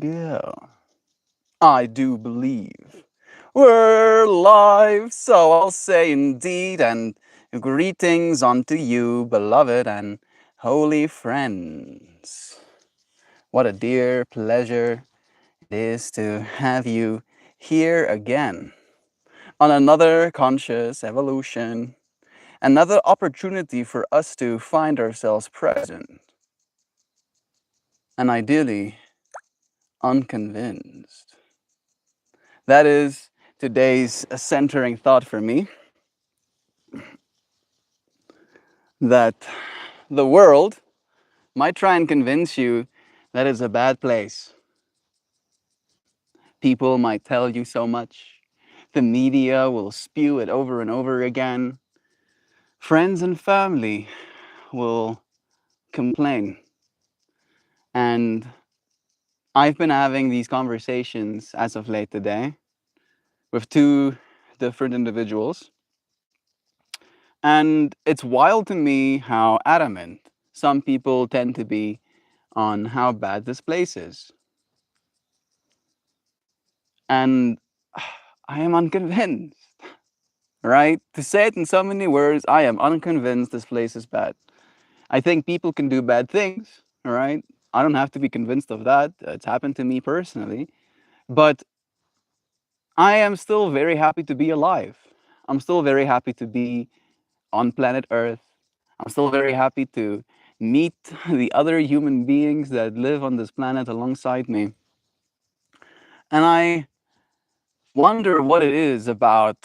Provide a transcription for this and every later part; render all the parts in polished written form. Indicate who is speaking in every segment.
Speaker 1: Yeah, I do believe we're live, so I'll say indeed, and greetings unto you, beloved and holy friends. What a dear pleasure it is to have you here again on another conscious evolution, another opportunity for us to find ourselves present and ideally unconvinced. That is today's centering thought for me, that the world might try and convince you that it's a bad place. People might tell you so much. The media will spew it over and over again. Friends and family will complain. And I've been having these conversations as of late today with two different individuals. And it's wild to me how adamant some people tend to be on how bad this place is. And I am unconvinced, right? To say it in so many words, I am unconvinced this place is bad. I think people can do bad things, all right? I don't have to be convinced of that. It's happened to me personally. But I am still very happy to be alive. I'm still very happy to be on planet Earth. I'm still very happy to meet the other human beings that live on this planet alongside me. And I wonder what it is about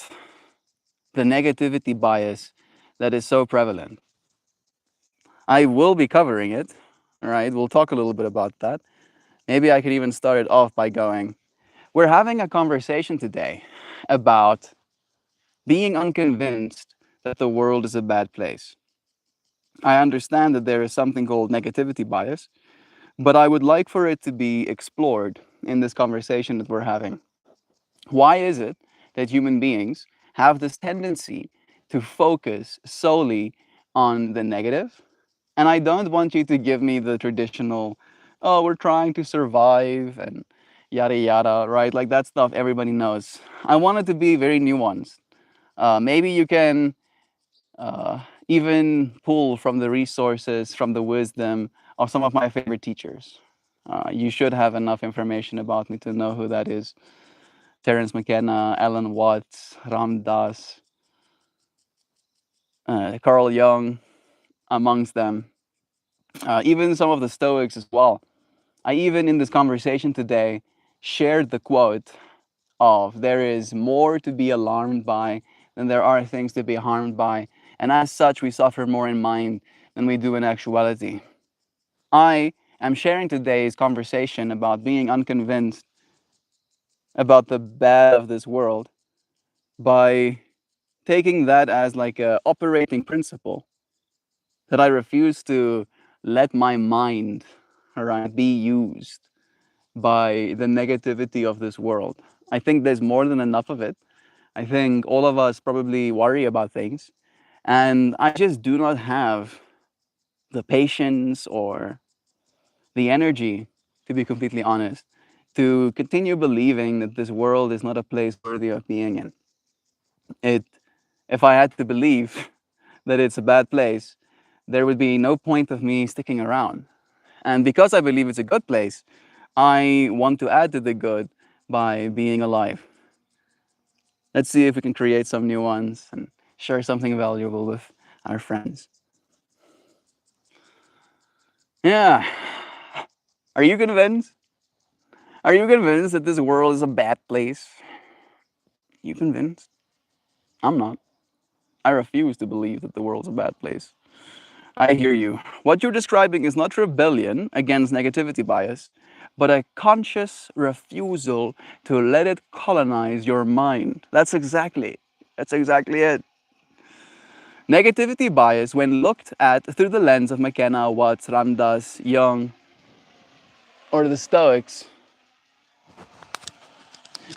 Speaker 1: the negativity bias that is so prevalent. I will be covering it, all right? We'll talk a little bit about that. Maybe I could even start it off by going, we're having a conversation today about being unconvinced that the world is a bad place. I understand that there is something called negativity bias, but I would like for it to be explored in this conversation that we're having. Why is it that human beings have this tendency to focus solely on the negative? And I don't want you to give me the traditional, oh, we're trying to survive and yada yada, right? Like that stuff everybody knows. I want it to be very nuanced. Maybe you can even pull from the resources, from the wisdom of some of my favorite teachers. You should have enough information about me to know who that is. Terence McKenna, Alan Watts, Ram Dass, Carl Jung, amongst them. Even some of the Stoics as well. I even in this conversation today shared the quote of there is more to be alarmed by than there are things to be harmed by. And as such, we suffer more in mind than we do in actuality. I am sharing today's conversation about being unconvinced about the bad of this world by taking that as like a operating principle that I refuse to let my mind, all right, be used by the negativity of this world. I think there's more than enough of it. I think all of us probably worry about things, and I just do not have the patience or the energy, to be completely honest, to continue believing that this world is not a place worthy of being in. It, if I had to believe that it's a bad place, there would be no point of me sticking around. And because I believe it's a good place, I want to add to the good by being alive. Let's see if we can create some new ones and share something valuable with our friends. Yeah. Are you convinced? Are you convinced that this world is a bad place? You convinced? I'm not. I refuse to believe that the world's a bad place. I hear you. What you're describing is not rebellion against negativity bias, but a conscious refusal to let it colonize your mind. That's exactly it. Negativity bias, when looked at through the lens of McKenna, Watts, Ramdas, Jung, or the Stoics,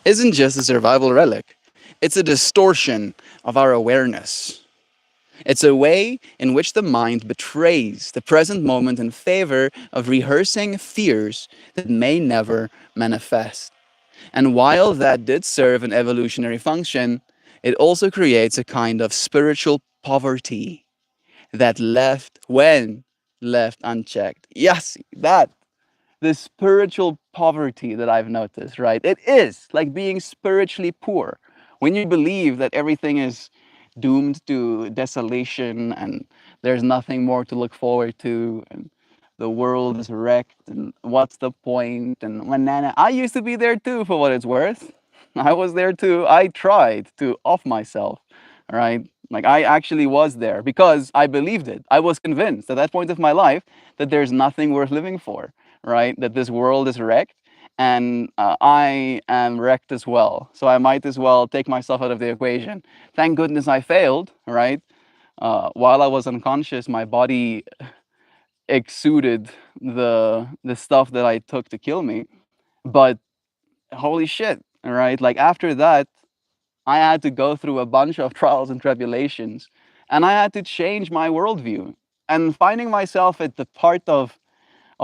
Speaker 1: isn't just a survival relic. It's a distortion of our awareness. It's a way in which the mind betrays the present moment in favor of rehearsing fears that may never manifest. And while that did serve an evolutionary function, it also creates a kind of spiritual poverty that when left unchecked. Yes, that the spiritual poverty that I've noticed, right? It is like being spiritually poor. When you believe that everything is doomed to desolation and there's nothing more to look forward to, and the world is wrecked, and what's the point? And when Nana, I used to be there too, for what it's worth. I was there too. I tried to off myself, right? Like I actually was there because I believed it. I was convinced at that point of my life that there's nothing worth living for, right? That this world is wrecked and I am wrecked as well. So I might as well take myself out of the equation. Thank goodness I failed, right? While I was unconscious, my body exuded the stuff that I took to kill me. But holy shit, all right? Like after that, I had to go through a bunch of trials and tribulations, and I had to change my worldview. And finding myself at the part of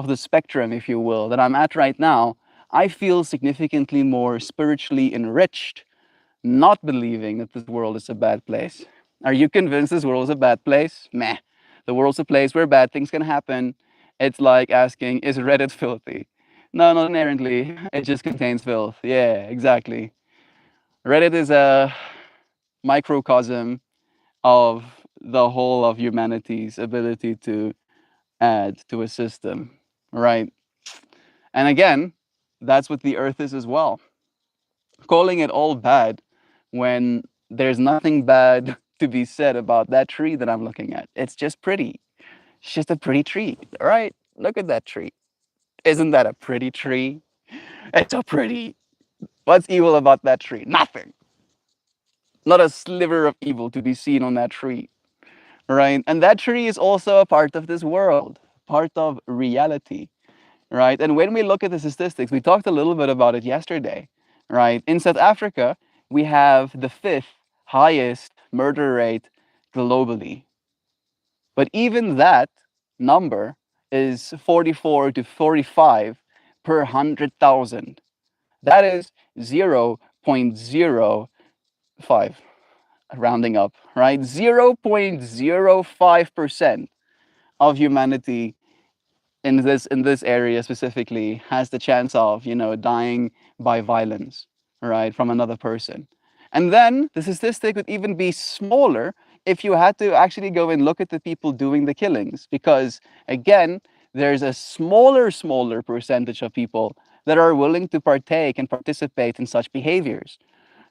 Speaker 1: the spectrum, if you will, that I'm at right now, I feel significantly more spiritually enriched, not believing that this world is a bad place. Are you convinced this world is a bad place? Meh. The world's a place where bad things can happen. It's like asking, is Reddit filthy? No, not inherently. It just contains filth. Yeah, exactly. Reddit is a microcosm of the whole of humanity's ability to add to a system, right? And again, that's what the earth is as well. Calling it all bad when there's nothing bad to be said about that tree that I'm looking at. It's just pretty. It's just a pretty tree, right? Look at that tree. Isn't that a pretty tree? It's so pretty. What's evil about that tree? Nothing. Not a sliver of evil to be seen on that tree, right? And that tree is also a part of this world, part of reality, right? And when we look at the statistics, we talked a little bit about it yesterday, right? In South Africa, we have the fifth highest murder rate globally. But even that number is 44 to 45 per 100,000. That is 0.05, rounding up, right? 0.05% of humanity in this area specifically has the chance of dying by violence, right, from another person. And then the statistic would even be smaller if you had to actually go and look at the people doing the killings, because again, there's a smaller percentage of people that are willing to partake and participate in such behaviors,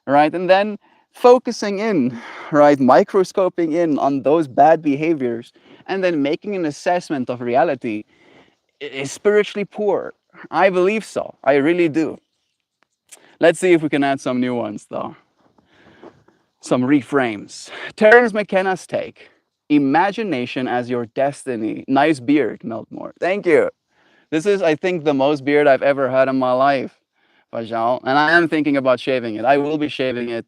Speaker 1: right? And then focusing in, right, microscoping in on those bad behaviors and then making an assessment of reality is spiritually poor. I believe so. I really do. Let's see if we can add some new ones, though. Some reframes. Terence McKenna's take. Imagination as your destiny. Nice beard, Meltmore. Thank you. This is, I think, the most beard I've ever had in my life, Fajal. And I am thinking about shaving it. I will be shaving it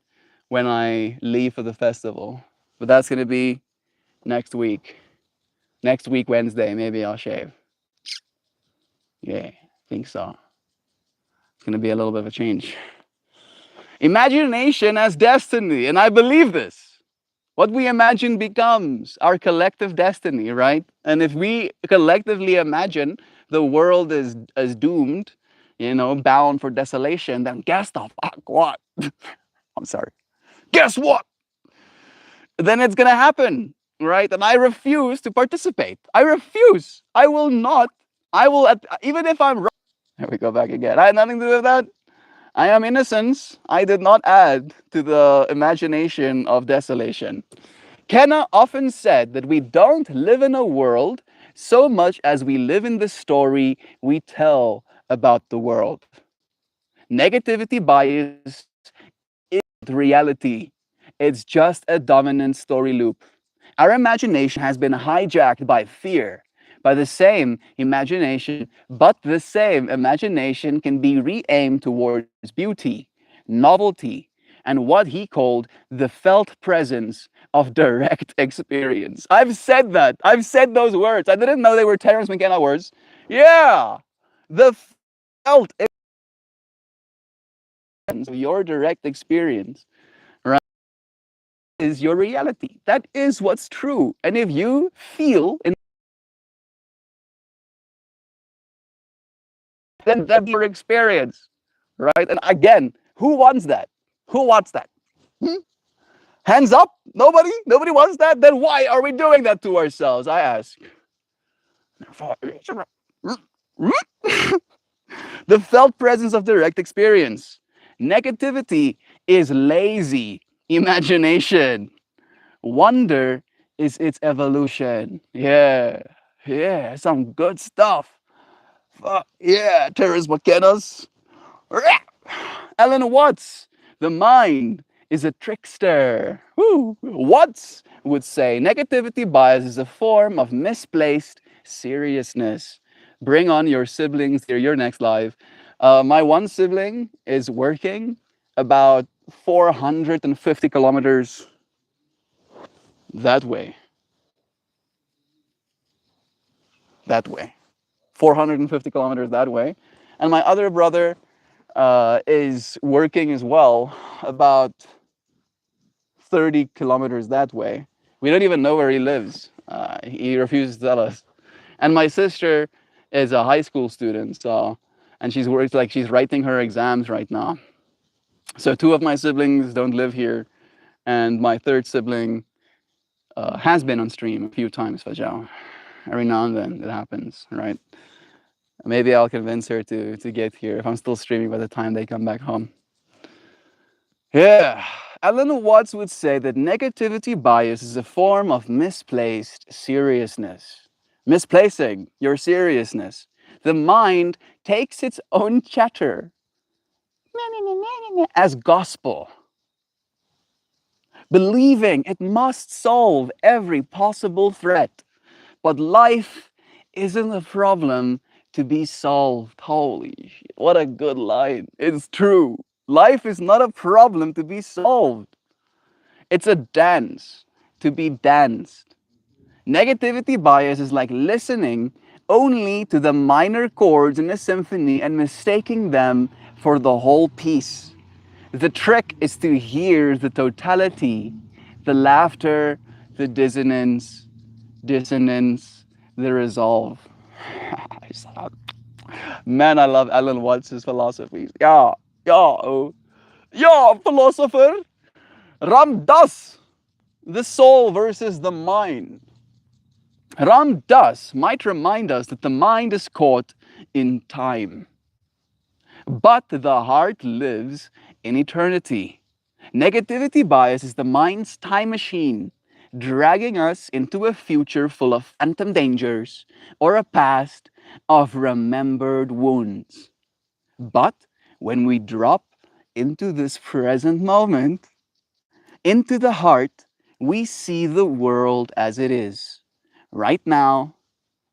Speaker 1: when I leave for the festival. But that's going to be next week. Next week, Wednesday, maybe I'll shave. Yeah, I think so. It's going to be a little bit of a change. Imagination as destiny, and I believe this. What we imagine becomes our collective destiny, right? And if we collectively imagine the world is doomed, bound for desolation, then guess the fuck what? I'm sorry. Guess what? Then it's gonna happen, right? And I refuse to participate. I refuse. I will not. I will, even if I'm wrong. There we go back again. I had nothing to do with that. I am innocence. I did not add to the imagination of desolation. Kenna often said that we don't live in a world so much as we live in the story we tell about the world. Negativity bias is reality. It's just a dominant story loop. Our imagination has been hijacked by fear, by the same imagination, but the same imagination can be re-aimed towards beauty, novelty, and what he called the felt presence of direct experience. I've said that. I've said those words. I didn't know they were Terence McKenna words. Yeah. The felt of your direct experience, right, is your reality. That is what's true. And if you feel in then that's your experience, right? And again, who wants that? Who wants that? Hmm? Hands up? Nobody? Nobody wants that? Then why are we doing that to ourselves? I ask. The felt presence of direct experience. Negativity is lazy imagination. Wonder is its evolution. Yeah. Yeah. Some good stuff. Yeah. Terrence McKenna's. Alan Watts, the mind is a trickster. Woo. Watts would say negativity bias is a form of misplaced seriousness. Bring on your siblings to your next live. My one sibling is working about 450 kilometers that way. That way. 450 kilometers that way. And my other brother is working as well about 30 kilometers that way. We don't even know where he lives. He refuses to tell us. And my sister is a high school student, so and she's worked like she's writing her exams right now. So two of my siblings don't live here, and my third sibling has been on stream a few times, Fajao. Every now and then it happens, right? Maybe I'll convince her to get here if I'm still streaming by the time they come back home. Yeah. Alan Watts would say that negativity bias is a form of misplaced seriousness. Misplacing your seriousness. The mind takes its own chatter as gospel, believing it must solve every possible threat. But life isn't a problem to be solved. Holy shit, what a good line. It's true. Life is not a problem to be solved. It's a dance to be danced. Negativity bias is like listening only to the minor chords in a symphony and mistaking them for the whole piece. The trick is to hear the totality, the laughter, the dissonance, the resolve. Man, I love Alan Watts' philosophies. Yeah, yeah, oh. Yeah, philosopher. Ram Dass, the soul versus the mind. Ram Dass might remind us that the mind is caught in time, but the heart lives in eternity. Negativity bias is the mind's time machine, dragging us into a future full of phantom dangers or a past of remembered wounds. But when we drop into this present moment, into the heart, we see the world as it is, right now,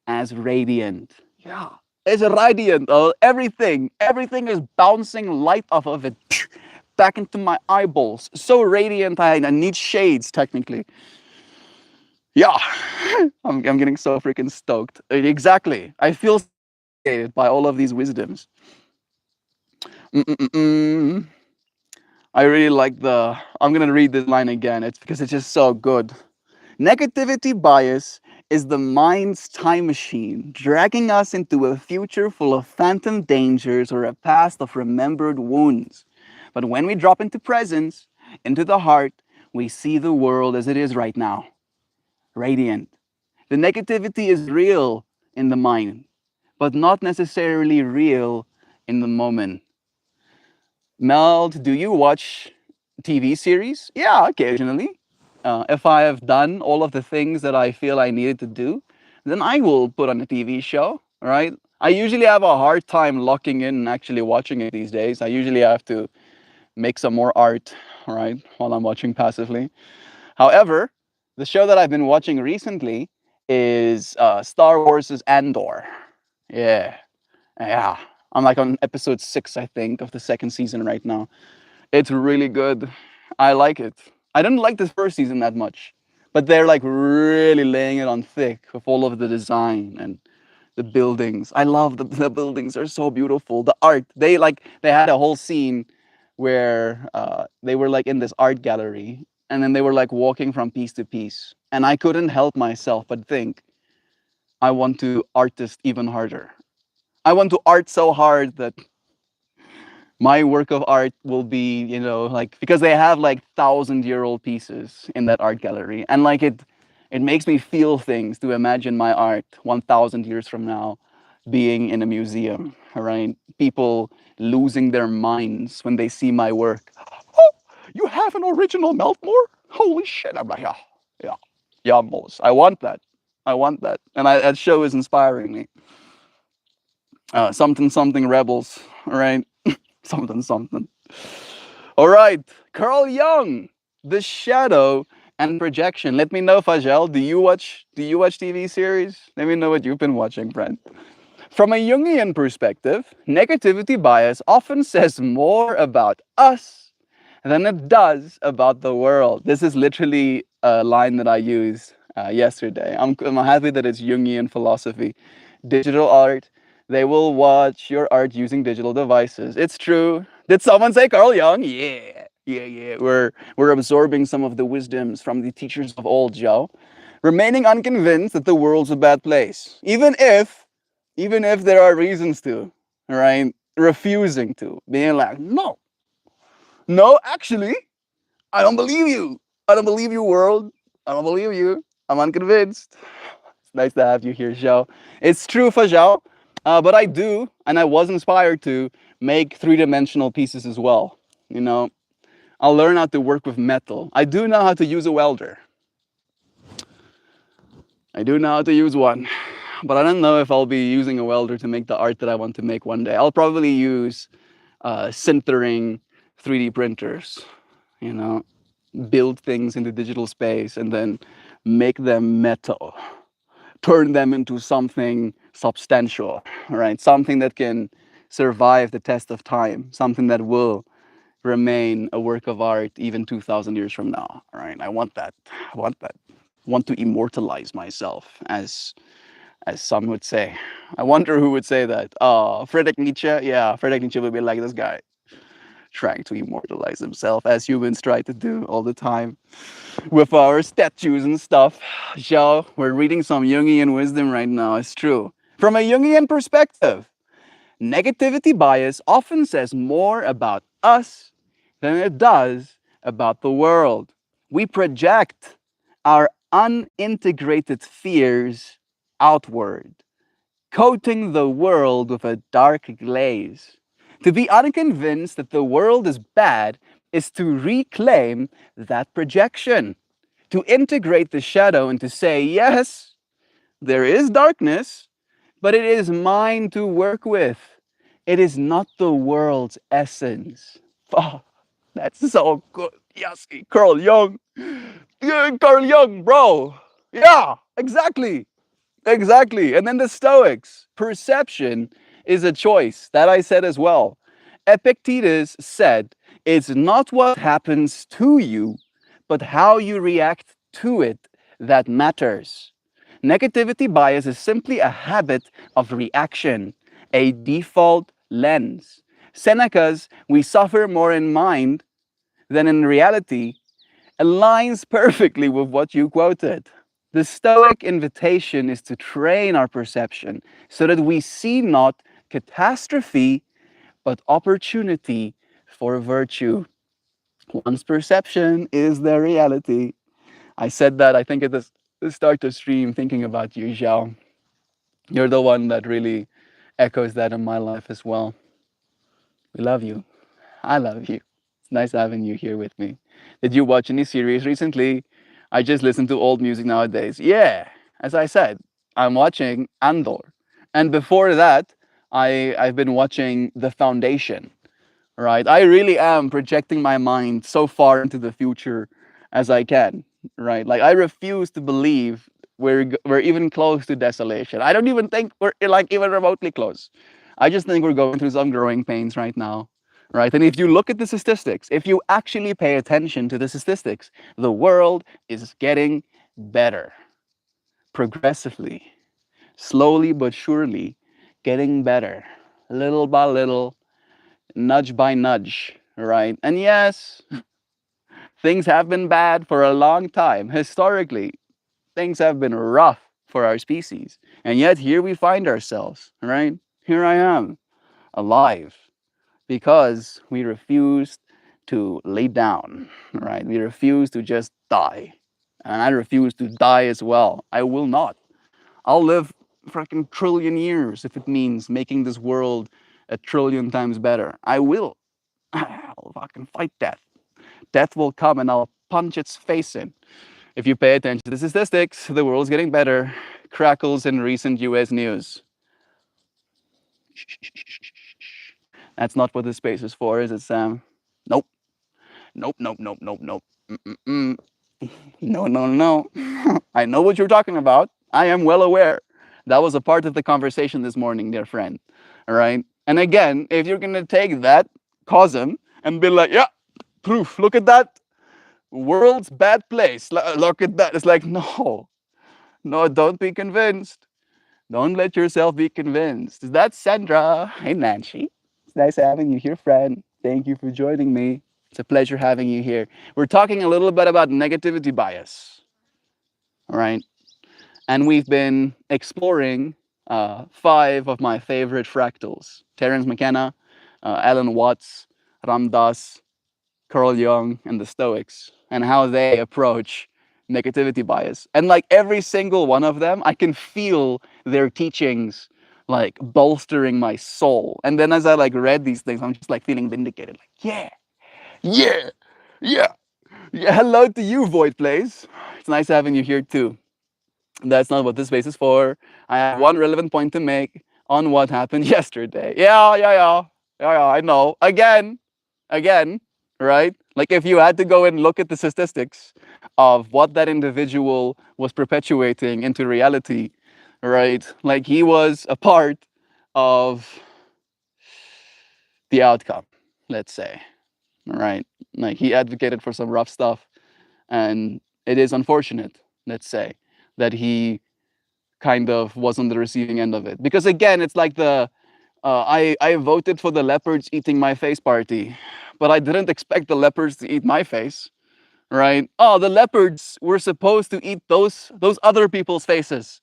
Speaker 1: as radiant. Yeah, it's radiant. Everything is bouncing light off of it back into my eyeballs. So radiant, I need shades technically. Yeah, I'm getting so freaking stoked. Exactly. I feel satiated by all of these wisdoms. Mm-mm-mm. I really like the. I'm gonna read this line again. It's because it's just so good. Negativity bias is the mind's time machine, dragging us into a future full of phantom dangers or a past of remembered wounds. But when we drop into presence, into the heart, we see the world as it is right now, radiant. The negativity is real in the mind, but not necessarily real in the moment. Meld, do you watch TV series? Yeah, occasionally. If I have done all of the things that I feel I needed to do, then I will put on a TV show, right? I usually have a hard time locking in and actually watching it these days. I usually have to make some more art, right, while I'm watching passively. However, the show that I've been watching recently is Star Wars' Andor. Yeah, yeah. I'm like on episode 6, I think, of the second season right now. It's really good. I like it. I didn't like the first season that much, but they're like really laying it on thick with all of the design and the buildings. I love the buildings are so beautiful. The art. They had a whole scene where they were like in this art gallery and then they were like walking from piece to piece. And I couldn't help myself but think, I want to artist even harder. I want to art so hard that my work of art will be, like because they have like 1,000-year-old pieces in that art gallery, and like it makes me feel things to imagine my art 1,000 years from now being in a museum, right? People losing their minds when they see my work. Oh, you have an original Meltmore? Holy shit! I'm like, yeah, yeah, yeah, Moles. I want that. I want that, and that show is inspiring me. Something something rebels, right? Something something. All right, Carl Jung, The Shadow and Projection. Let me know, Fajel, do you watch TV series? Let me know what you've been watching, friend. From a Jungian perspective, negativity bias often says more about us than it does about the world. This is literally a line that I used yesterday. I'm happy that it's Jungian philosophy. Digital art, they will watch your art using digital devices. It's true. Did someone say Carl Jung? Yeah. Yeah, yeah. We're absorbing some of the wisdoms from the teachers of old, Joe. Remaining unconvinced that the world's a bad place. Even if there are reasons to, right? Refusing to. Being like, no, no, actually, I don't believe you. I don't believe you, world. I don't believe you. I'm unconvinced. It's nice to have you here, Zhao. It's true for Zhao, but I do, and I was inspired to make three-dimensional pieces as well. You know, I'll learn how to work with metal. I do know how to use a welder. I do know how to use one, but I don't know if I'll be using a welder to make the art that I want to make one day. I'll probably use sintering 3D printers, you know, build things in the digital space and then make them metal, turn them into something substantial, right? Something that can survive the test of time, something that will remain a work of art even 2,000 years from now, right? I want that. I want that. I want to immortalize myself, as some would say. I wonder who would say that. Oh, Friedrich Nietzsche? Yeah, Friedrich Nietzsche would be like this guy, trying to immortalize himself as humans try to do all the time with our statues and stuff. So, we're reading some Jungian wisdom right now. It's true. From a Jungian perspective, negativity bias often says more about us than it does about the world. We project our unintegrated fears outward, coating the world with a dark glaze. To be unconvinced that the world is bad is to reclaim that projection, to integrate the shadow and to say, yes, there is darkness, but it is mine to work with. It is not the world's essence. Oh, that's so good. Yes, Carl Jung. Yeah, Carl Jung, bro. Yeah, exactly. Exactly. And then the Stoics. Perception is a choice. That I said as well. Epictetus said, it's not what happens to you, but how you react to it that matters. Negativity bias is simply a habit of reaction, a default lens. Seneca's "we suffer more in mind than in reality" aligns perfectly with what you quoted. The Stoic invitation is to train our perception so that we see not catastrophe, but opportunity for virtue. One's perception is their reality. I said that, I think, at the start of stream, thinking about you, Zhao. You're the one that really echoes that in my life as well. We love you. I love you. It's nice having you here with me. Did you watch any series recently? I just listen to old music nowadays. Yeah, as I said, I'm watching Andor. And before that, I've been watching The Foundation, right? I really am projecting my mind so far into the future as I can, right? Like, I refuse to believe we're even close to desolation. I don't even think we're like even remotely close. I just think we're going through some growing pains right now. right? And if you look at the statistics, if you actually pay attention to the statistics, the world is getting better progressively, slowly but surely, getting better, little by little, nudge by nudge, right? And yes, things have been bad for a long time. Historically, things have been rough for our species. And yet, here we find ourselves, right? Here I am, alive, because we refused to lay down, right? We refuse to just die. And I refuse to die as well. I will not. I'll live freaking trillion years if it means making this world a trillion times better. I will. I'll fucking fight death. Death will come and I'll punch its face in. If you pay attention to the statistics, the world's getting better. Crackles in recent US news. That's not what this space is for, is it, Sam? Nope. Nope, nope, nope, nope, nope. Mm-mm-mm. No, no, no. I know what you're talking about. I am well aware. That was a part of the conversation this morning, dear friend. All right. And again, if you're going to take that cosm and be like, yeah, proof, look at that. World's bad place. Look at that. It's like, no, no, don't be convinced. Don't let yourself be convinced. That's Sandra. Hey, Nancy. It's nice having you here, friend. Thank you for joining me. It's a pleasure having you here. We're talking a little bit about negativity bias, all right? And we've been exploring five of my favorite fractals: Terence McKenna, Alan Watts, Ram Dass, Carl Jung, and the Stoics, and how they approach negativity bias. And like every single one of them, I can feel their teachings like bolstering my soul. And then as I like read these things, I'm just like feeling vindicated. Like, yeah, yeah, yeah, yeah. Hello to you, Void Plays. It's nice having you here too. That's not what this space is for. I have one relevant point to make on what happened yesterday. Yeah, I know. Again, right? Like if you had to go and look at the statistics of what that individual was perpetuating into reality, right? Like he was a part of the outcome, let's say, right? Like he advocated for some rough stuff, and it is unfortunate, let's say, that he kind of was on the receiving end of it. Because again, it's like the I voted for the leopards eating my face party, but I didn't expect the leopards to eat my face, right? Oh, the leopards were supposed to eat those other people's faces,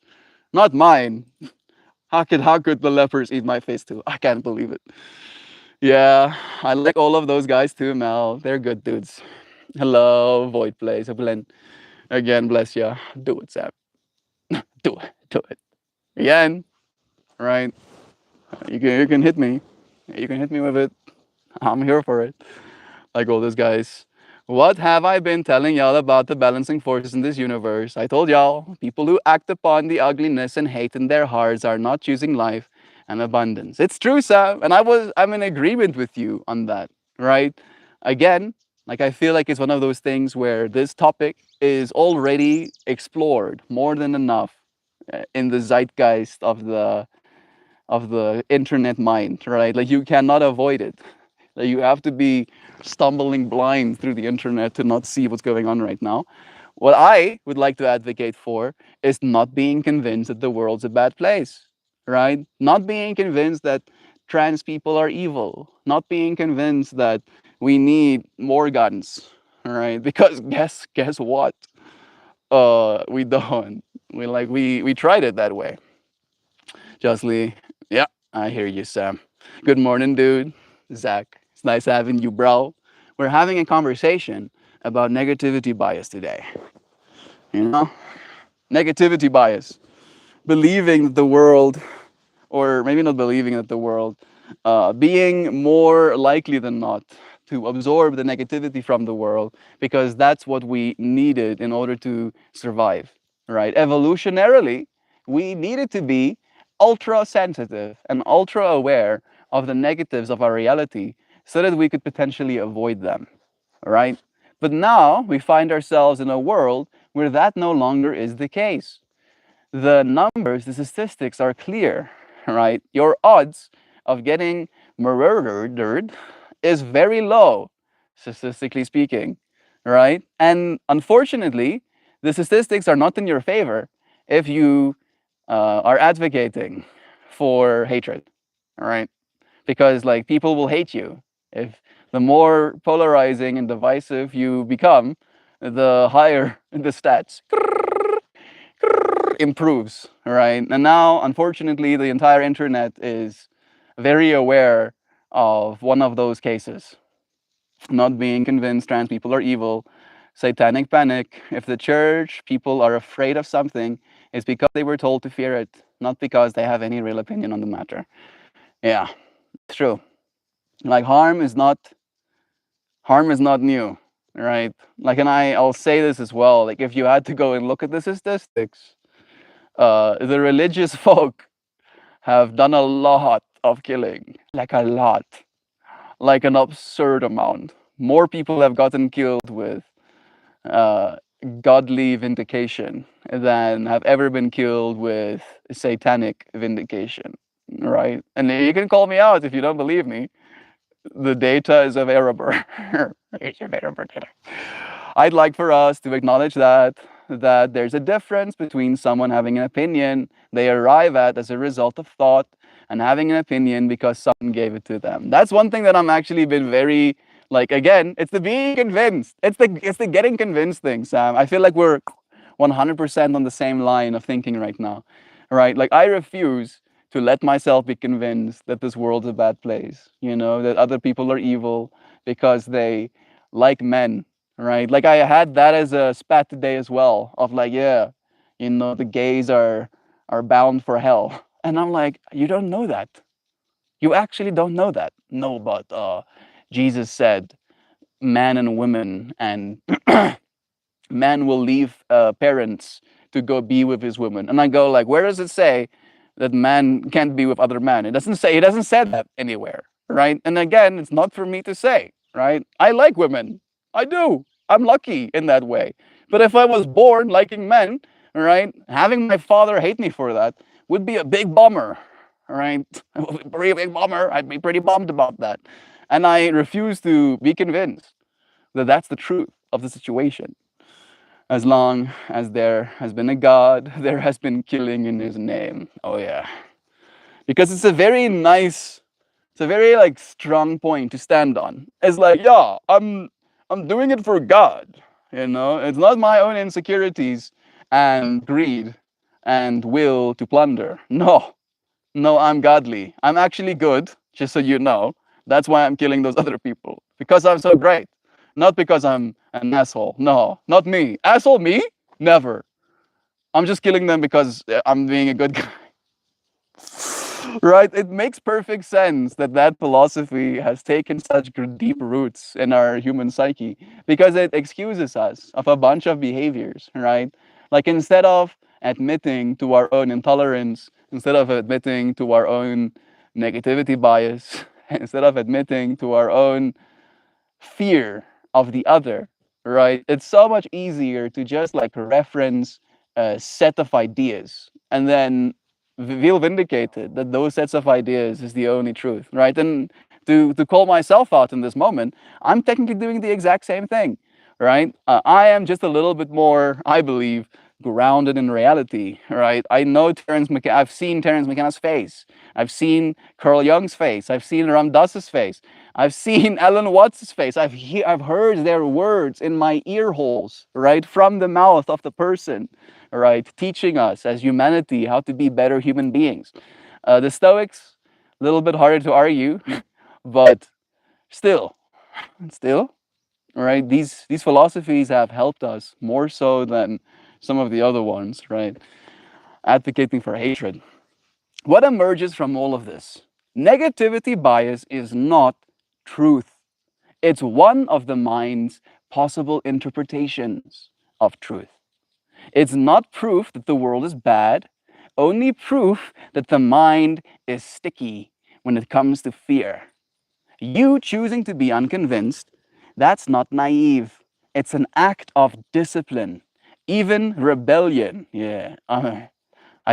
Speaker 1: not mine. How could the leopards eat my face too? I can't believe it. Yeah, I like all of those guys too, Mel. They're good dudes. Hello, Void Plays. Again, bless ya. Do it, Sam. Do it. Again, right? You can hit me. You can hit me with it. I'm here for it. Like all those guys. What have I been telling y'all about the balancing forces in this universe? I told y'all, people who act upon the ugliness and hate in their hearts are not choosing life and abundance. It's true, Sam, and I'm in agreement with you on that, right? Again, like I feel like it's one of those things where this topic is already explored more than enough in the zeitgeist of the internet mind, right? Like you cannot avoid it. Like you have to be stumbling blind through the internet to not see what's going on right now. What I would like to advocate for is not being convinced that the world's a bad place, right? Not being convinced that trans people are evil, not being convinced that we need more guns, right? Because guess what? We don't. We tried it that way. Justly, yeah, I hear you, Sam. Good morning, dude. Zach, it's nice having you, bro. We're having a conversation about negativity bias today. You know? Negativity bias. Believing that the world, or maybe not believing that the world, being more likely than not to absorb the negativity from the world because that's what we needed in order to survive, right? Evolutionarily, we needed to be ultra sensitive and ultra aware of the negatives of our reality so that we could potentially avoid them, right? But now we find ourselves in a world where that no longer is the case. The numbers, the statistics are clear, right? Your odds of getting murdered is very low, statistically speaking, right? And unfortunately, the statistics are not in your favor if you are advocating for hatred, all right? Because like people will hate you if the more polarizing and divisive you become, the higher the stats improves, right? And now, unfortunately, the entire internet is very aware of one of those cases, not being convinced trans people are evil, satanic panic. If the church people are afraid of something, it's because they were told to fear it, not because they have any real opinion on the matter. Yeah, it's true. Like harm is not new, right? Like, and I'll say this as well. Like, if you had to go and look at the statistics, the religious folk have done a lot of killing, like a lot, like an absurd amount. More people have gotten killed with uh, godly vindication than have ever been killed with satanic vindication, right? And you can call me out if you don't believe me. The data is available. It's available data. I'd like for us to acknowledge that there's a difference between someone having an opinion they arrive at as a result of thought and having an opinion because someone gave it to them. That's one thing that I'm actually been very like again, it's the being convinced. It's the getting convinced thing, Sam. I feel like we're 100% on the same line of thinking right now. Right? Like I refuse to let myself be convinced that this world's a bad place, that other people are evil because they like men, right? Like I had that as a spat today as well of like, yeah, the gays are bound for hell. And I'm like, you don't know that. You actually don't know that. No, but Jesus said man and women and man will leave parents to go be with his woman. And I go like, where does it say that man can't be with other men? It doesn't say that anywhere, right? And again, it's not for me to say, right? I like women. I do. I'm lucky in that way. But if I was born liking men, right, having my father hate me for that would be a big bummer, right? It would be a pretty big bummer. I'd be pretty bummed about that. And I refuse to be convinced that that's the truth of the situation. As long as there has been a God, there has been killing in his name. Oh yeah. Because it's a very like strong point to stand on. It's like, yeah, I'm doing it for God. It's not my own insecurities and greed and will to plunder. No. No, I'm godly. I'm actually good, just so you know. That's why I'm killing those other people. Because I'm so great. Not because I'm an asshole. No, not me. Asshole me? Never. I'm just killing them because I'm being a good guy. Right? It makes perfect sense that that philosophy has taken such deep roots in our human psyche because it excuses us of a bunch of behaviors, right? Like instead of admitting to our own intolerance, instead of admitting to our own negativity bias, instead of admitting to our own fear of the other, right? It's so much easier to just like reference a set of ideas and then feel vindicated that those sets of ideas is the only truth, right? And to call myself out in this moment, I'm technically doing the exact same thing, right? I am just a little bit more, I believe, grounded in reality, right? I know I've seen Terence McKenna's face. I've seen Carl Jung's face. I've seen Ram Dass's face. I've seen Alan Watts' face. I've heard their words in my ear holes, right, from the mouth of the person, right, teaching us as humanity how to be better human beings. The Stoics, a little bit harder to argue, but still, still, right. These philosophies have helped us more so than some of the other ones, right, advocating for hatred. What emerges from all of this? Negativity bias is not truth. It's one of the mind's possible interpretations of truth. It's not proof that the world is bad, only proof that the mind is sticky when it comes to fear. You choosing to be unconvinced, that's not naive. It's an act of discipline, even rebellion. Yeah, I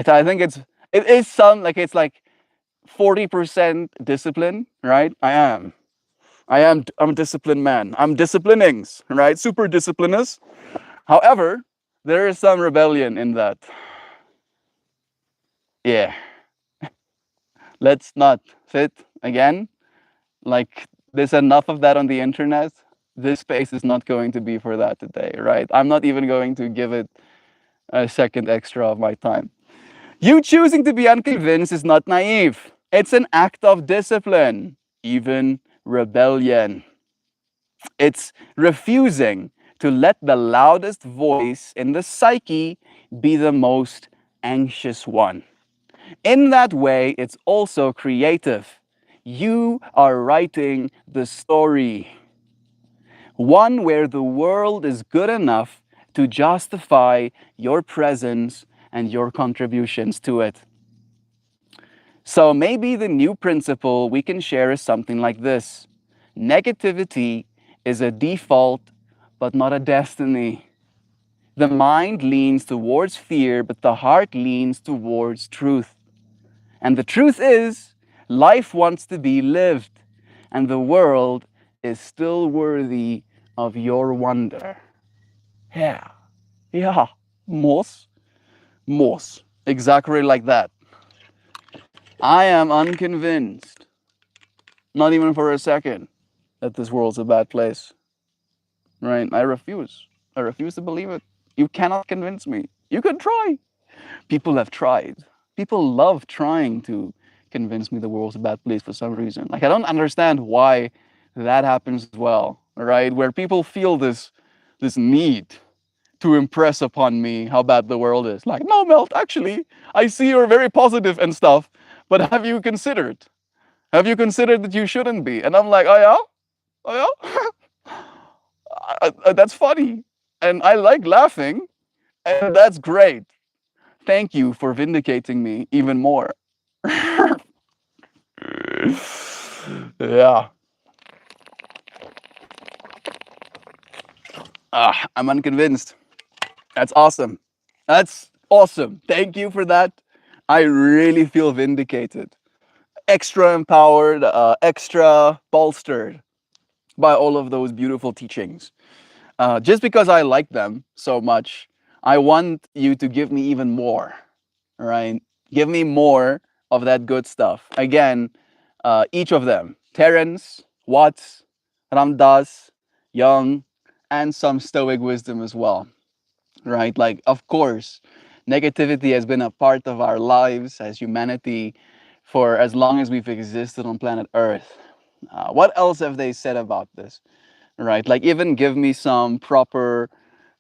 Speaker 1: think it is some like it's like 40% discipline, right? I am. I'm a disciplined man. I'm disciplinings, right? Super disciplinous. However, there is some rebellion in that. Yeah, let's not fit again. Like, there's enough of that on the internet. This space is not going to be for that today, right? I'm not even going to give it a second extra of my time. You choosing to be unconvinced is not naive. It's an act of discipline, even rebellion. It's refusing to let the loudest voice in the psyche be the most anxious one. In that way, it's also creative. You are writing the story, one where the world is good enough to justify your presence and your contributions to it. So maybe the new principle we can share is something like this: negativity is a default, but not a destiny. The mind leans towards fear, but the heart leans towards truth. And the truth is, life wants to be lived, and the world is still worthy of your wonder. Yeah, yeah, Moss, Moss. Exactly like that. I am unconvinced, not even for a second, that this world's a bad place. Right? I refuse. I refuse to believe it. You cannot convince me. You can try. People have tried. People love trying to convince me the world's a bad place for some reason. Like, I don't understand why that happens as well, right? Where people feel this need to impress upon me how bad the world is. Like, no, Melt, actually, I see you're very positive and stuff, but have you considered? Have you considered that you shouldn't be? And I'm like, oh yeah? Oh yeah? That's funny. And I like laughing, and that's great. Thank you for vindicating me even more. Yeah. I'm unconvinced. That's awesome. That's awesome. Thank you for that. I really feel vindicated, extra empowered, extra bolstered by all of those beautiful teachings. Just because I like them so much, I want you to give me even more, right? Give me more of that good stuff. Again, each of them: Terence, Watts, Ramdas, Young, and some Stoic wisdom as well, right? Like, of course, negativity has been a part of our lives as humanity for as long as we've existed on planet Earth. What else have they said about this, right? Like, even give me some proper,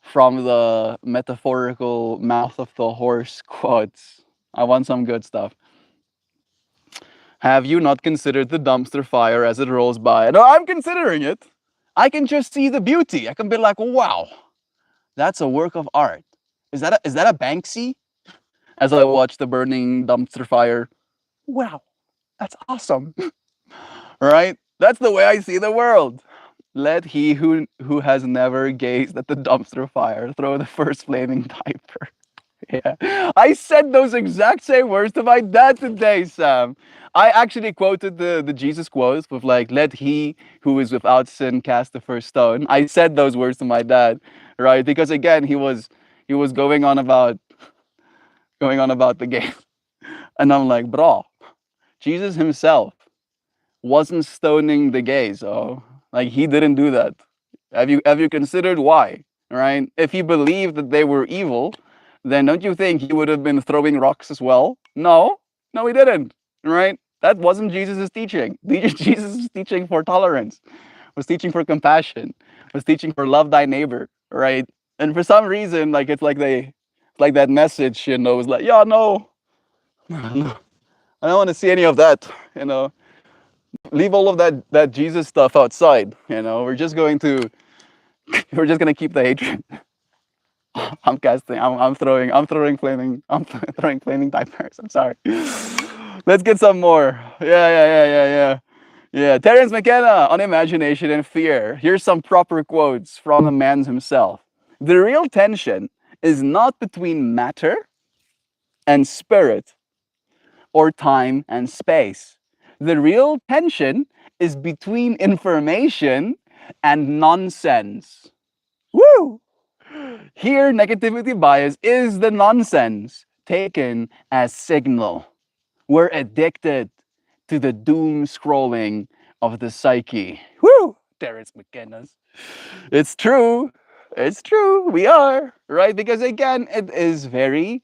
Speaker 1: from the metaphorical mouth of the horse quotes. I want some good stuff. Have you not considered the dumpster fire as it rolls by? No, I'm considering it. I can just see the beauty. I can be like, wow, that's a work of art. Is that a Banksy? As I watch the burning dumpster fire, wow, that's awesome. Right? That's the way I see the world. Let he who has never gazed at the dumpster fire throw the first flaming diaper. Yeah. I said those exact same words to my dad today, Sam. I actually quoted the Jesus quotes with like, let he who is without sin cast the first stone. I said those words to my dad, right? Because again, he was going on about the game. And I'm like, bro, Jesus himself wasn't stoning the gays, so like he didn't do that. Have you considered why? Right? If he believed that they were evil, then don't you think he would have been throwing rocks as well? No, no, he didn't. Right? That wasn't Jesus' teaching. Jesus' teaching for tolerance, was teaching for compassion, was teaching for love thy neighbor. Right? And for some reason, like it's like that message, was like, yeah, no, no, I don't want to see any of that. Leave all of that Jesus stuff outside. We're just going to we're just gonna keep the hatred. I'm casting. I'm throwing flaming diapers. I'm sorry. Let's get some more. Yeah. Yeah. Terence McKenna on imagination and fear. Here's some proper quotes from the man himself. The real tension is not between matter and spirit or time and space. The real tension is between information and nonsense. Woo! Here, negativity bias is the nonsense taken as signal. We're addicted to the doom scrolling of the psyche. Woo! Terrence McKenna's. It's true. It's true. We are, right? Because again, it is very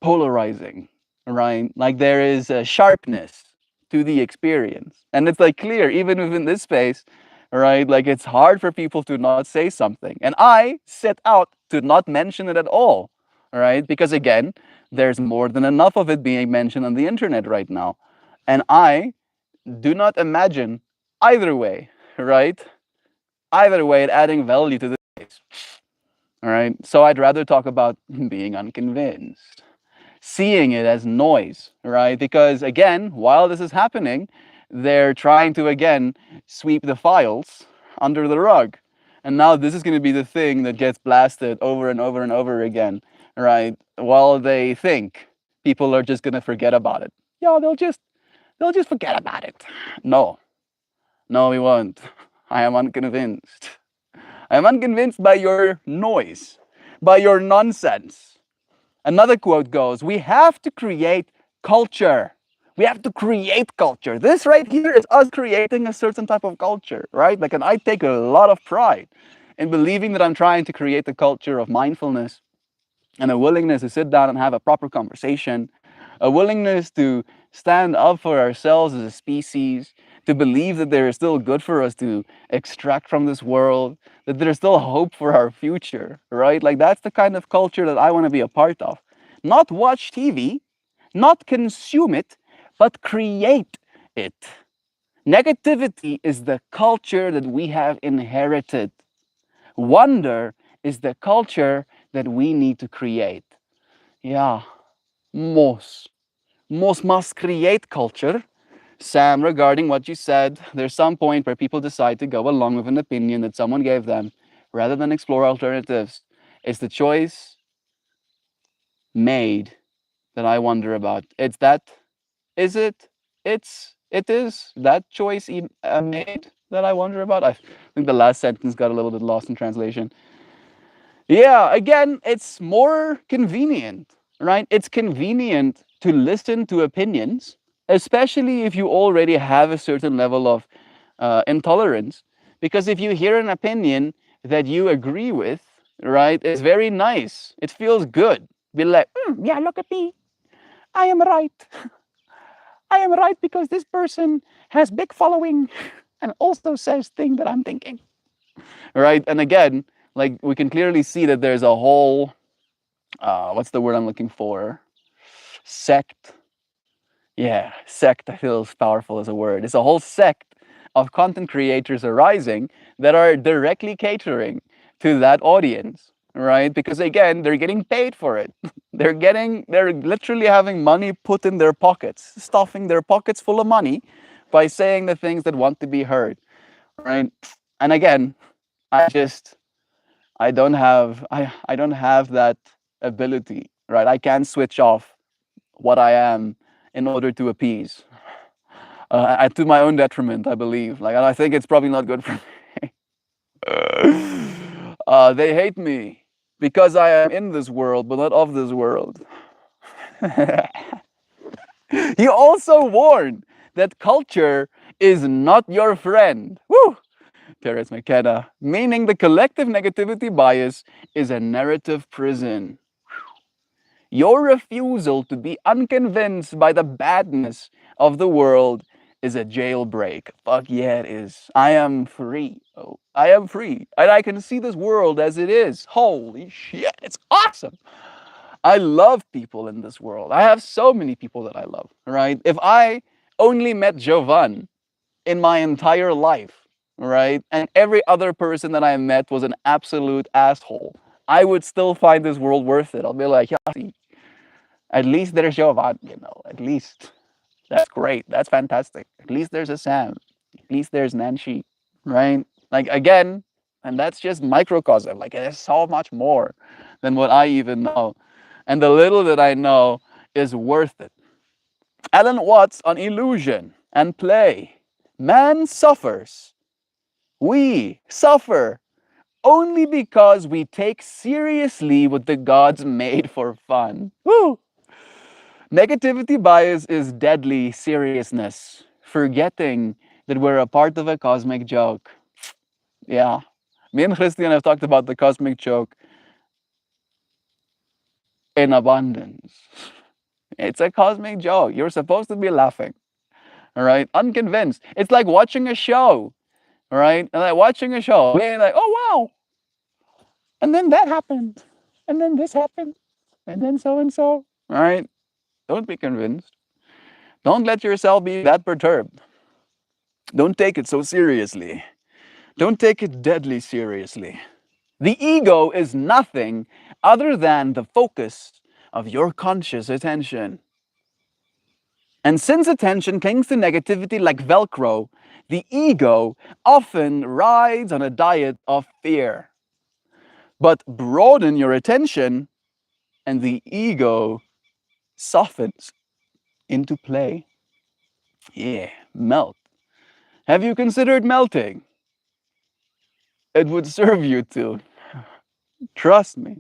Speaker 1: polarizing, right? Like there is a sharpness to the experience. And it's like clear, even within this space, right? Like it's hard for people to not say something. And I set out to not mention it at all, right? Because again, there's more than enough of it being mentioned on the internet right now. And I do not imagine either way, right? Either way, it adding value to the space. All right. So I'd rather talk about being unconvinced, seeing it as noise, right? Because again, while this is happening, they're trying to again sweep the files under the rug. And now this is going to be the thing that gets blasted over and over and over again, right? While they think people are just going to forget about it. Yeah, they'll just forget about it. No. No, we won't. I am unconvinced. I am unconvinced by your noise, by your nonsense. Another quote goes, we have to create culture. We have to create culture. This right here is us creating a certain type of culture, right? Like, and I take a lot of pride in believing that I'm trying to create a culture of mindfulness and a willingness to sit down and have a proper conversation, a willingness to stand up for ourselves as a species, to believe that there is still good for us to extract from this world, that there's still hope for our future, right? Like that's the kind of culture that I want to be a part of. Not watch TV, not consume it, but create it. Negativity is the culture that we have inherited. Wonder is the culture that we need to create. Yeah, most. Most must create culture. Sam, regarding what you said, there's some point where people decide to go along with an opinion that someone gave them rather than explore alternatives. It's the choice made that I wonder about. It's that, is it? It is that choice made that I wonder about. I think the last sentence got a little bit lost in translation. Yeah, again, it's more convenient, right? It's convenient to listen to opinions, especially if you already have a certain level of intolerance. Because if you hear an opinion that you agree with, right, it's very nice. It feels good. Be like, yeah, look at me. I am right. I am right because this person has big following and also says thing that I'm thinking. Right? And again, like we can clearly see that there's a whole what's the word I'm looking for? Sect. Yeah, sect I feel is powerful as a word. It's a whole sect of content creators arising that are directly catering to that audience, right? Because again, they're getting paid for it. They're literally having money put in their pockets, stuffing their pockets full of money by saying the things that want to be heard, right? And again, I just I don't have that ability, right? I can't switch off what I am in order to appease. To my own detriment, I believe. Like, and I think it's probably not good for me. They hate me because I am in this world, but not of this world. He also warned that culture is not your friend. Woo! Terence McKenna, meaning the collective negativity bias is a narrative prison. Your refusal to be unconvinced by the badness of the world is a jailbreak. Fuck yeah, it is. I am free. Oh, I am free. And I can see this world as it is. Holy shit, it's awesome. I love people in this world. I have so many people that I love, right? If I only met Jovan in my entire life, right? And every other person that I met was an absolute asshole, I would still find this world worth it. I'll be like, yeah, see, at least there's Jovan, at least. That's great. That's fantastic. At least there's a Sam. At least there's Nancy, right? Like, again, and that's just microcosm. Like, there's so much more than what I even know. And the little that I know is worth it. Alan Watts on illusion and play. Man suffers. We suffer only because we take seriously what the gods made for fun. Woo! Negativity bias is deadly seriousness, forgetting that we're a part of a cosmic joke. Yeah. Me and Christian have talked about the cosmic joke in abundance. It's a cosmic joke. You're supposed to be laughing. All right. Unconvinced. It's like watching a show. All right. And like watching a show. Being like, oh wow. And then that happened. And then this happened. And then so and so. All right. Don't be convinced. Don't let yourself be that perturbed. Don't take it so seriously. Don't take it deadly seriously. The ego is nothing other than the focus of your conscious attention. And since attention clings to negativity like Velcro, the ego often rides on a diet of fear. But broaden your attention, and the ego softens into play. Yeah, melt. Have you considered melting? It would serve you to. Trust me.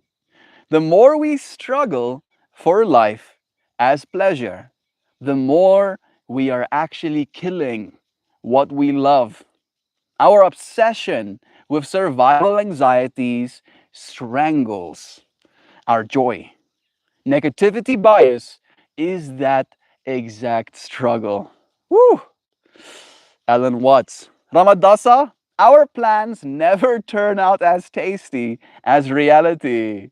Speaker 1: The more we struggle for life as pleasure, the more we are actually killing what we love. Our obsession with survival anxieties strangles our joy. Negativity bias is that exact struggle. Woo! Alan Watts. Ramadasa, our plans never turn out as tasty as reality.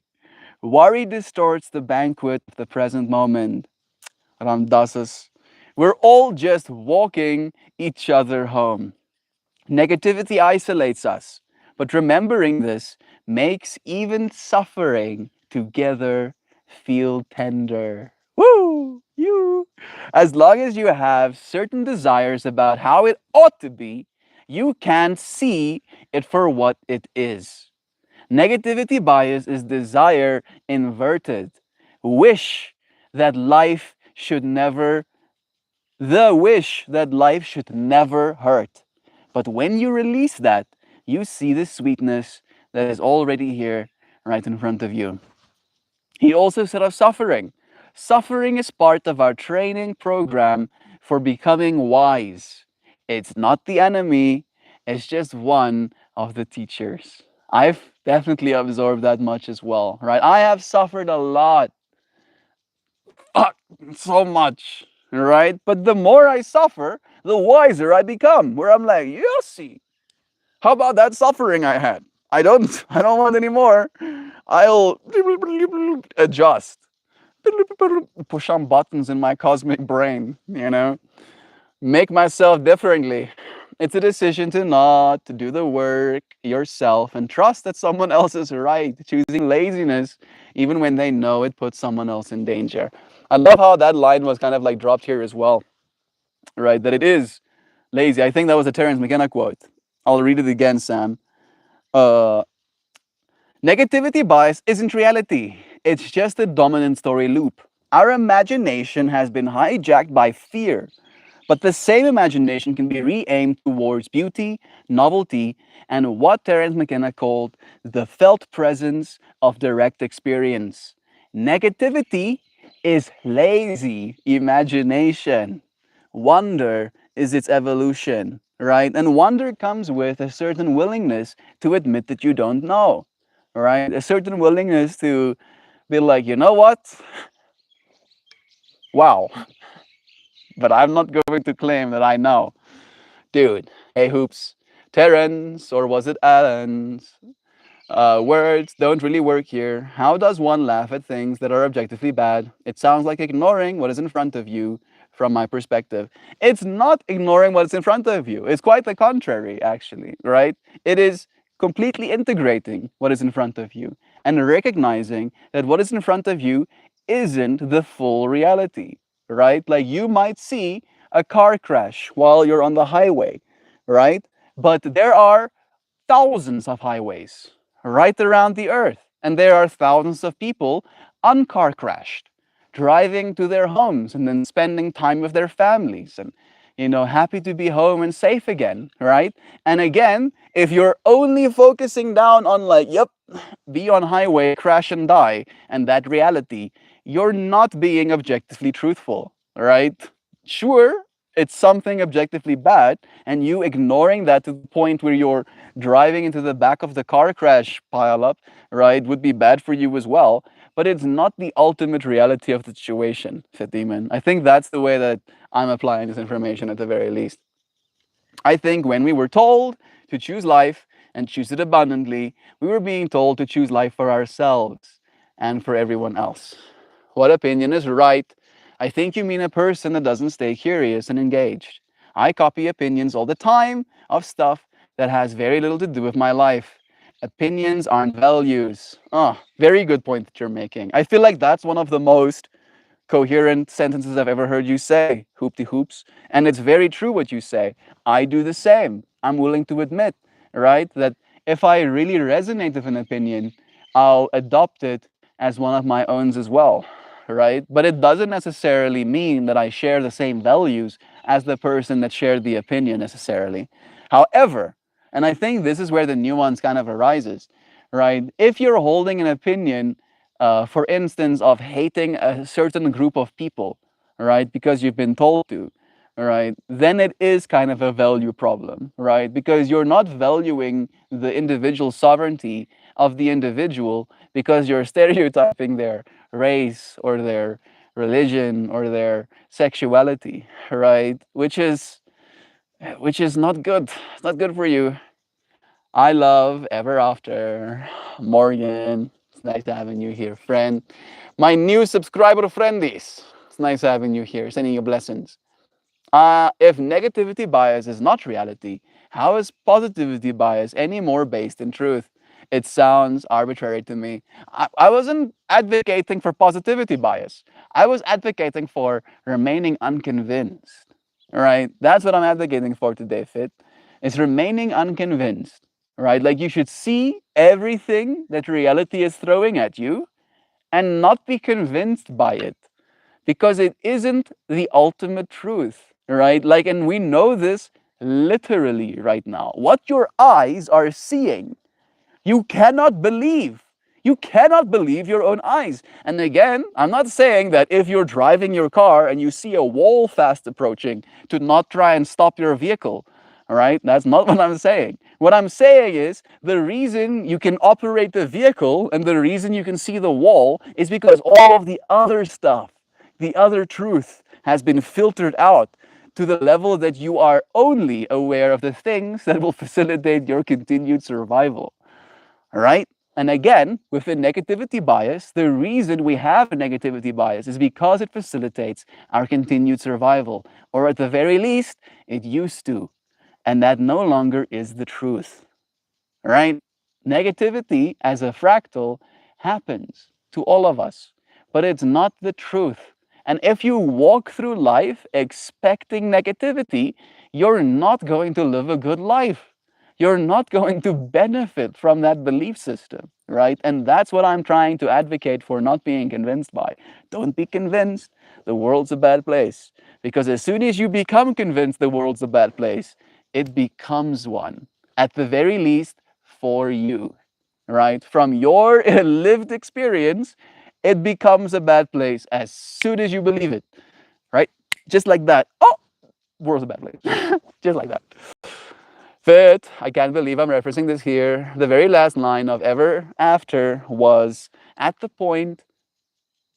Speaker 1: Worry distorts the banquet of the present moment. Ramdasas. We're all just walking each other home. Negativity isolates us, but remembering this makes even suffering together feel tender. Woo! You! As long as you have certain desires about how it ought to be, you can see it for what it is. Negativity bias is desire inverted. Wish that life should never, the wish that life should never hurt. But when you release that, you see the sweetness that is already here right in front of you. He also said of suffering. Suffering is part of our training program for becoming wise. It's not the enemy, it's just one of the teachers. I've definitely absorbed that much as well, right? I have suffered a lot, so much, right? But the more I suffer, the wiser I become. Where I'm like, you see, how about that suffering I had? I don't want any more. I'll adjust, push on buttons in my cosmic brain, make myself differently. It's a decision to not to do the work yourself and trust that someone else is right, choosing laziness even when they know it puts someone else in danger. I love how that line was kind of like dropped here as well, right? That it is lazy. I think that was a Terence McKenna quote. I'll read it again, Sam. Uh, Negativity bias isn't reality. It's just a dominant story loop. Our imagination has been hijacked by fear, but the same imagination can be re-aimed towards beauty, novelty, and what Terence McKenna called the felt presence of direct experience. Negativity is lazy imagination. Wonder is its evolution, right? And wonder comes with a certain willingness to admit that you don't know, right? A certain willingness to be like, you know what? Wow, but I'm not going to claim that I know. Dude, hey hoops, Terence, or was it Alan's? Words don't really work here. How does one laugh at things that are objectively bad? It sounds like ignoring what is in front of you from my perspective. It's not ignoring what's in front of you. It's quite the contrary, actually, right? It is completely integrating what is in front of you and recognizing that what is in front of you isn't the full reality, right? Like you might see a car crash while you're on the highway, right? But there are thousands of highways right around the earth, and there are thousands of people uncar crashed, driving to their homes and then spending time with their families and happy to be home and safe again, right? And again, if you're only focusing down on like, yep, be on highway, crash and die, and that reality, you're not being objectively truthful, right? Sure, it's something objectively bad, and you ignoring that to the point where you're driving into the back of the car crash pileup, right, would be bad for you as well. But it's not the ultimate reality of the situation, Fatiman. I think that's the way that I'm applying this information at the very least. I think when we were told to choose life and choose it abundantly, we were being told to choose life for ourselves and for everyone else. What opinion is right? I think you mean a person that doesn't stay curious and engaged. I copy opinions all the time of stuff that has very little to do with my life. Opinions aren't values. Oh, very good point that you're making. I feel like that's one of the most coherent sentences I've ever heard you say, hoopty hoops. And it's very true what you say. I do the same. I'm willing to admit, right, that if I really resonate with an opinion, I'll adopt it as one of my own as well, right? But it doesn't necessarily mean that I share the same values as the person that shared the opinion necessarily. However, and I think this is where the nuance kind of arises, right? If you're holding an opinion for instance, of hating a certain group of people, right, because you've been told to, right, then it is kind of a value problem, right, because you're not valuing the individual sovereignty of the individual because you're stereotyping their race or their religion or their sexuality, right, which is not good. It's not good for you. I love Ever After. Morgan, it's nice having you here, friend. My new subscriber friendies. It's nice having you here, sending you blessings. If negativity bias is not reality, how is positivity bias any more based in truth? It sounds arbitrary to me. I wasn't advocating for positivity bias. I was advocating for remaining unconvinced. Right? That's what I'm advocating for today, Fit. Is remaining unconvinced. Right? Like you should see everything that reality is throwing at you and not be convinced by it because it isn't the ultimate truth, right? Like, and we know this literally right now. What your eyes are seeing, you cannot believe. You cannot believe your own eyes. And again, I'm not saying that if you're driving your car and you see a wall fast approaching, to not try and stop your vehicle. All right? That's not what I'm saying. What I'm saying is the reason you can operate the vehicle and the reason you can see the wall is because all of the other stuff, the other truth, has been filtered out to the level that you are only aware of the things that will facilitate your continued survival. All right? And again, with a negativity bias, the reason we have a negativity bias is because it facilitates our continued survival, or at the very least, it used to. And that no longer is the truth. All right? Negativity as a fractal happens to all of us, but it's not the truth. And if you walk through life expecting negativity, you're not going to live a good life. You're not going to benefit from that belief system, right? And that's what I'm trying to advocate for not being convinced by. Don't be convinced the world's a bad place. Because as soon as you become convinced the world's a bad place, it becomes one. At the very least, for you, right? From your lived experience, it becomes a bad place as soon as you believe it, right? Just like that. Oh, world's a bad place. Just like that. Fit, I can't believe I'm referencing this here. The very last line of Ever After was at the point,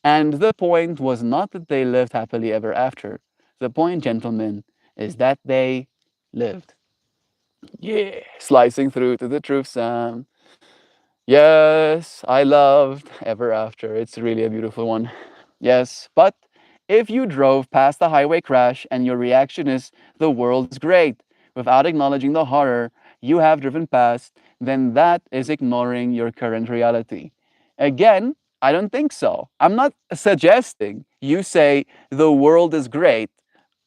Speaker 1: and the point was not that they lived happily ever after. The point, gentlemen, is that they lived. Yeah, slicing through to the truth, Sam. Yes, I loved Ever After. It's really a beautiful one. Yes, but if you drove past the highway crash and your reaction is, the world is great, without acknowledging the horror you have driven past, then that is ignoring your current reality. Again, I don't think so. I'm not suggesting you say the world is great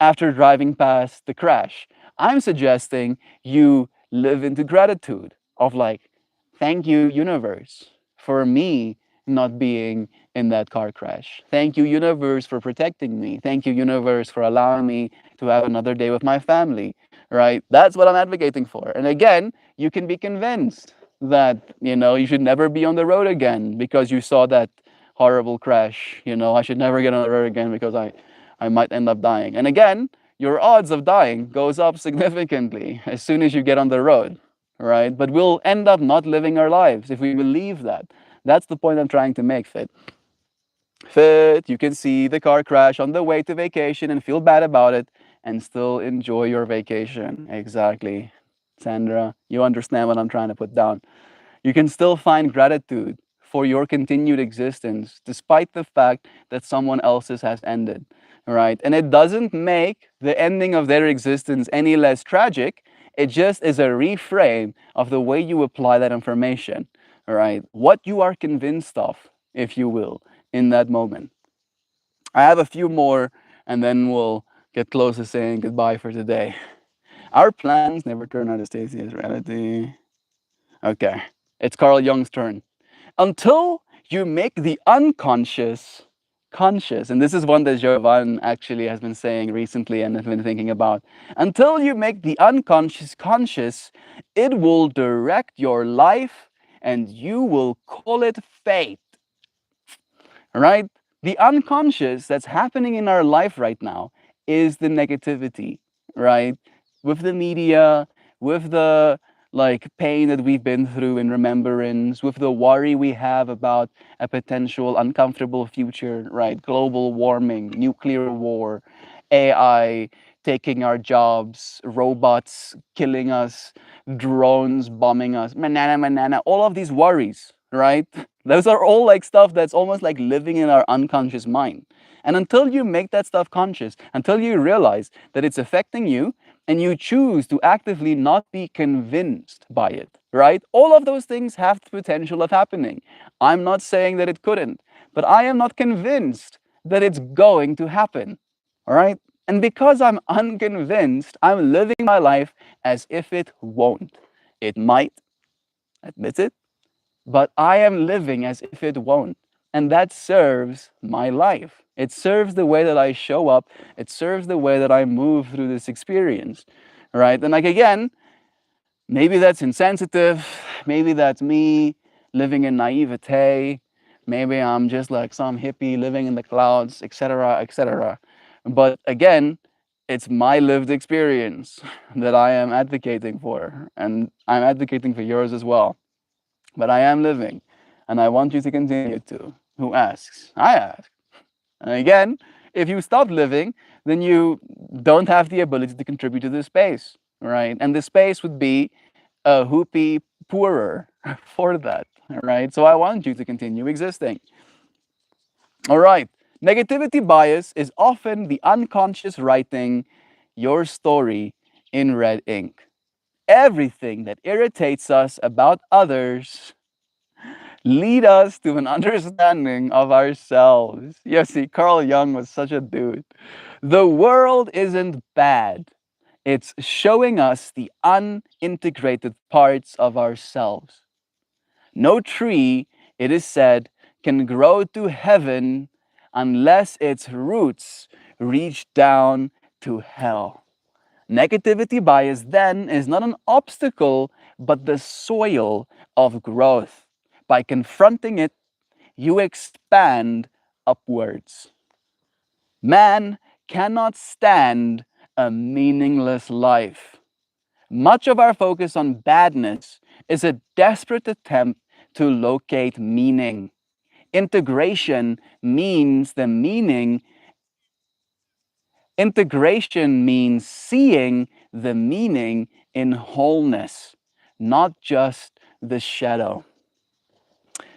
Speaker 1: after driving past the crash. I'm suggesting you live into gratitude of like, thank you, universe, for me not being in that car crash. Thank you, universe, for protecting me. Thank you, universe, for allowing me to have another day with my family, right? That's what I'm advocating for. And again, you can be convinced that, you should never be on the road again because you saw that horrible crash. I should never get on the road again because I might end up dying. And again, your odds of dying goes up significantly as soon as you get on the road, right? But we'll end up not living our lives if we believe that. That's the point I'm trying to make, Fit. Fit, you can see the car crash on the way to vacation and feel bad about it and still enjoy your vacation. Exactly. Sandra, you understand what I'm trying to put down. You can still find gratitude for your continued existence despite the fact that someone else's has ended, right? And it doesn't make the ending of their existence any less tragic. It just is a reframe of the way you apply that information, right? What you are convinced of, if you will, in that moment. I have a few more, and then we'll get close to saying goodbye for today. Our plans never turn out as tasty as reality. Okay, it's Carl Jung's turn. Until you make the unconscious conscious, and this is one that Jovan actually has been saying recently and has been thinking about. Until you make the unconscious conscious, it will direct your life and you will call it fate. Right? The unconscious that's happening in our life right now is the negativity, right? With the media, with the pain that we've been through in remembrance, with the worry we have about a potential uncomfortable future, right? Global warming, nuclear war, AI taking our jobs, robots killing us, drones bombing us, manana, manana, all of these worries, right? Those are all stuff that's almost like living in our unconscious mind. And until you make that stuff conscious, until you realize that it's affecting you and you choose to actively not be convinced by it, right? All of those things have the potential of happening. I'm not saying that it couldn't, but I am not convinced that it's going to happen, all right? And because I'm unconvinced, I'm living my life as if it won't. It might, admit it, but I am living as if it won't. And that serves my life. It serves the way that I show up. It serves the way that I move through this experience, right? And again, maybe that's insensitive. Maybe that's me living in naivete. Maybe I'm just like some hippie living in the clouds, etc., etc. But again, it's my lived experience that I am advocating for, and I'm advocating for yours as well. But I am living, and I want you to continue to. Who asks? I ask. And again, if you stop living, then you don't have the ability to contribute to the space, right? And the space would be a hoopy poorer for that, right? So I want you to continue existing. All right. Negativity bias is often the unconscious writing your story in red ink. Everything that irritates us about others lead us to an understanding of ourselves. You see, Carl Jung was such a dude. The world isn't bad. It's showing us the unintegrated parts of ourselves. No tree, it is said, can grow to heaven unless its roots reach down to hell. Negativity bias then is not an obstacle, but the soil of growth. By confronting it, you expand upwards. Man cannot stand a meaningless life. Much of our focus on badness is a desperate attempt to locate meaning. Integration means the meaning. Integration means seeing the meaning in wholeness, not just the shadow.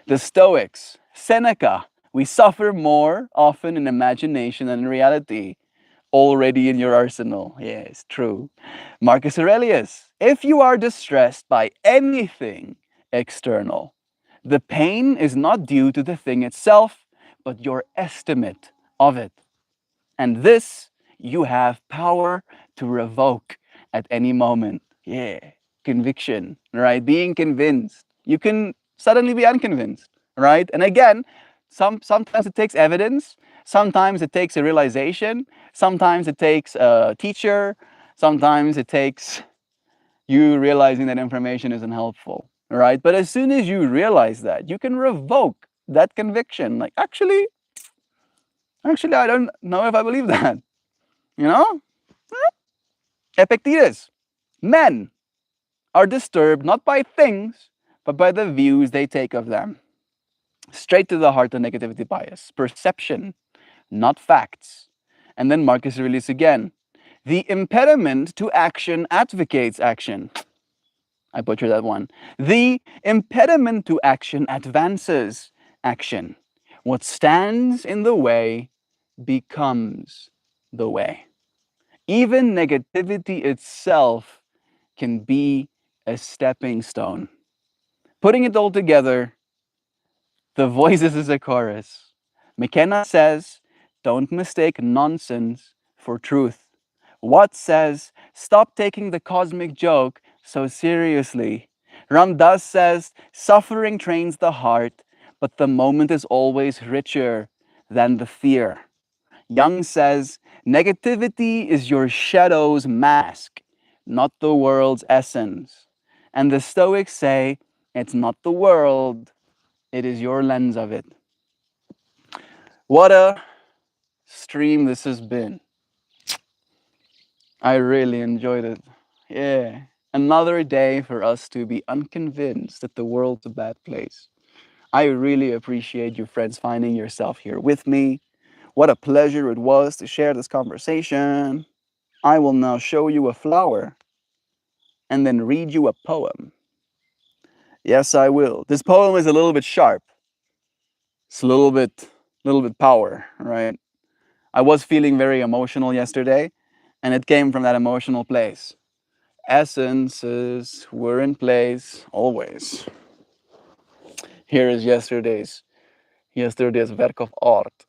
Speaker 1: The Stoics, Seneca, we suffer more often in imagination than in reality. Already in your arsenal. Yes, true. Marcus Aurelius, if you are distressed by anything external, the pain is not due to the thing itself, but your estimate of it. And this you have power to revoke at any moment. Yeah, conviction, right? Being convinced. You can suddenly be unconvinced, right? And again, sometimes it takes evidence, sometimes it takes a realization, sometimes it takes a teacher, sometimes it takes you realizing that information isn't helpful, right? But as soon as you realize that, you can revoke that conviction. Like, actually, I don't know if I believe that. You know? Epictetus. Men are disturbed not by things, but by the views they take of them. Straight to the heart of negativity bias. Perception, not facts. And then Marcus Aurelius again. The impediment to action advocates action. I butchered that one. The impediment to action advances action. What stands in the way becomes the way. Even negativity itself can be a stepping stone. Putting it all together, the voices is a chorus. McKenna says, don't mistake nonsense for truth. Watt says, stop taking the cosmic joke so seriously. Ram Dass says, suffering trains the heart, but the moment is always richer than the fear. Young says, negativity is your shadow's mask, not the world's essence. And the Stoics say, it's not the world, it is your lens of it. What a stream this has been. I really enjoyed it. Yeah. Another day for us to be unconvinced that the world's a bad place. I really appreciate you, friends, finding yourself here with me. What a pleasure it was to share this conversation. I will now show you a flower and then read you a poem. Yes, I will. This poem is a little bit sharp. It's a little bit power, right? I was feeling very emotional yesterday, and it came from that emotional place. Essences were in place always. Here is yesterday's work of art.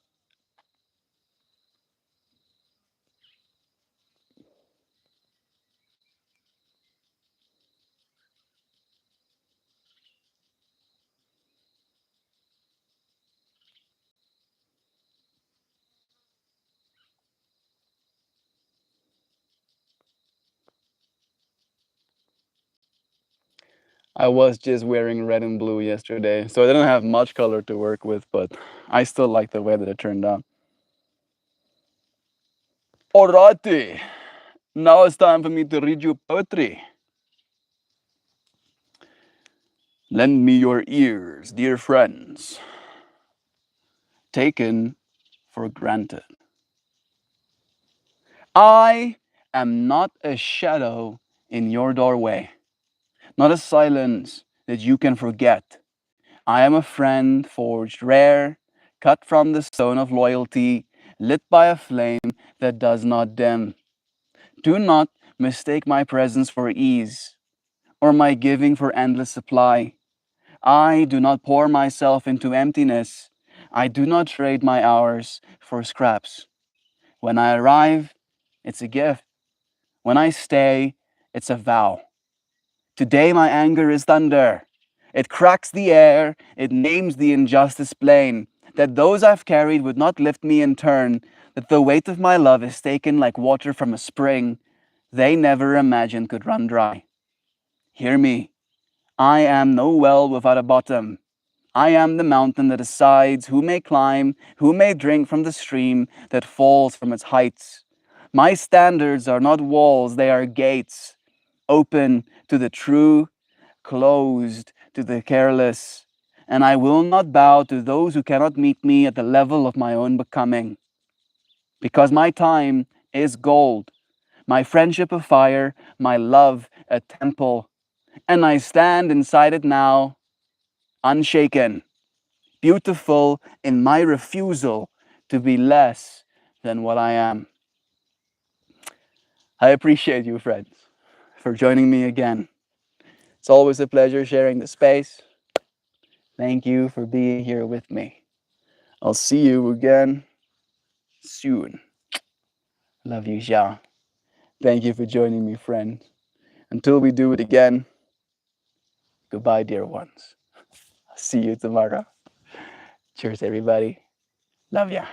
Speaker 1: I was just wearing red and blue yesterday, so I didn't have much color to work with, but I still like the way that it turned out. Alrighty, now it's time for me to read you poetry. Lend me your ears, dear friends. Taken for granted. I am not a shadow in your doorway, not a silence that you can forget. I am a friend forged rare, cut from the stone of loyalty, lit by a flame that does not dim. Do not mistake my presence for ease, or my giving for endless supply. I do not pour myself into emptiness. I do not trade my hours for scraps. When I arrive, it's a gift. When I stay, it's a vow. Today my anger is thunder. It cracks the air, it names the injustice plain, that those I've carried would not lift me in turn, that the weight of my love is taken like water from a spring they never imagined could run dry. Hear me, I am no well without a bottom. I am the mountain that decides who may climb, who may drink from the stream that falls from its heights. My standards are not walls, they are gates, open to the true, closed to the careless. And I will not bow to those who cannot meet me at the level of my own becoming. Because my time is gold, my friendship a fire, my love a temple. And I stand inside it now, unshaken, beautiful in my refusal to be less than what I am. I appreciate you, friends, for joining me again. It's always a pleasure sharing the space. Thank you for being here with me. I'll see you again soon. Love you, Jean. Thank you for joining me, friend. Until we do it again, goodbye, dear ones. I'll see you tomorrow. Cheers, everybody. Love ya.